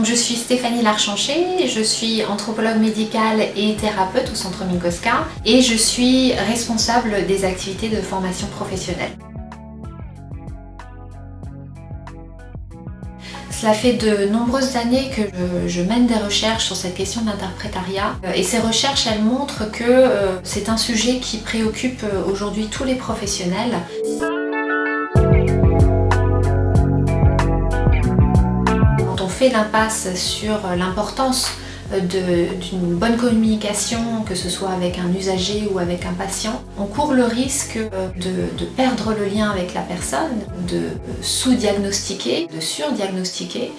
Donc je suis Stéphanie Larchanché, je suis anthropologue médicale et thérapeute au Centre Mikoska et je suis responsable des activités de formation professionnelle. Cela fait de nombreuses années que je mène des recherches sur cette question de l'interprétariat et ces recherches elles montrent que c'est un sujet qui préoccupe aujourd'hui tous les professionnels. Quand on fait l'impasse sur l'importance d'une bonne communication, que ce soit avec un usager ou avec un patient, on court le risque de perdre le lien avec la personne, de sous-diagnostiquer, de sur-diagnostiquer.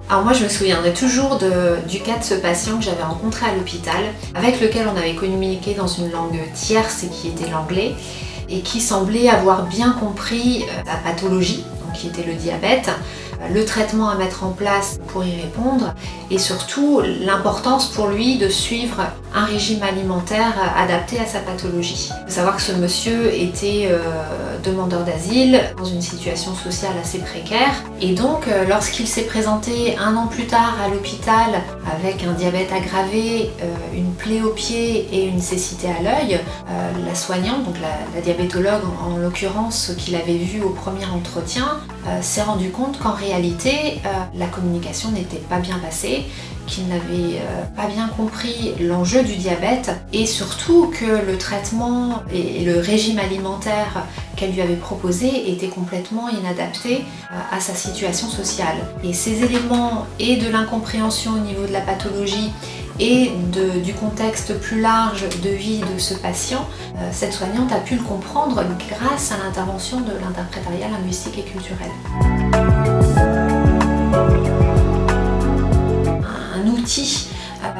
Alors moi je me souviendrai toujours du cas de ce patient que j'avais rencontré à l'hôpital, avec lequel on avait communiqué dans une langue tierce et qui était l'anglais, et qui semblait avoir bien compris la pathologie, donc qui était le diabète, le traitement à mettre en place pour y répondre et surtout l'importance pour lui de suivre un régime alimentaire adapté à sa pathologie. Il faut savoir que ce monsieur était demandeur d'asile dans une situation sociale assez précaire et donc lorsqu'il s'est présenté un an plus tard à l'hôpital avec un diabète aggravé, une plaie au pied et une cécité à l'œil, la soignante, donc la diabétologue en l'occurrence qui l'avait vu au premier entretien, s'est rendu compte qu'en réalité la communication n'était pas bien passée, qu'il n'avait pas bien compris l'enjeu du diabète et surtout que le traitement et le régime alimentaire qu'elle lui avait proposé était complètement inadapté à sa situation sociale. Et ces éléments et de l'incompréhension au niveau de la pathologie et du contexte plus large de vie de ce patient, cette soignante a pu le comprendre grâce à l'intervention de l'interprétariat linguistique et culturel. Un outil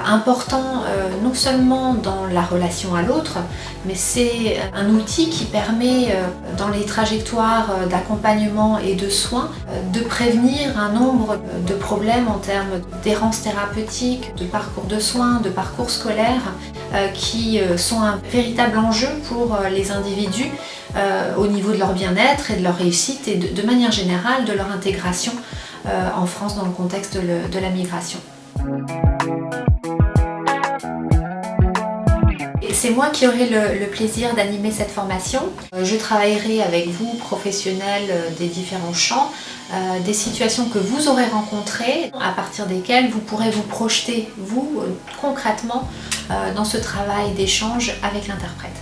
important non seulement dans la relation à l'autre, mais c'est un outil qui permet dans les trajectoires d'accompagnement et de soins de prévenir un nombre de problèmes en termes d'errance thérapeutique, de parcours de soins, de parcours scolaires qui sont un véritable enjeu pour les individus au niveau de leur bien-être et de leur réussite et de manière générale de leur intégration en France dans le contexte de la migration. C'est moi qui aurai le plaisir d'animer cette formation. Je travaillerai avec vous, professionnels des différents champs, des situations que vous aurez rencontrées, à partir desquelles vous pourrez vous projeter, vous, concrètement, dans ce travail d'échange avec l'interprète.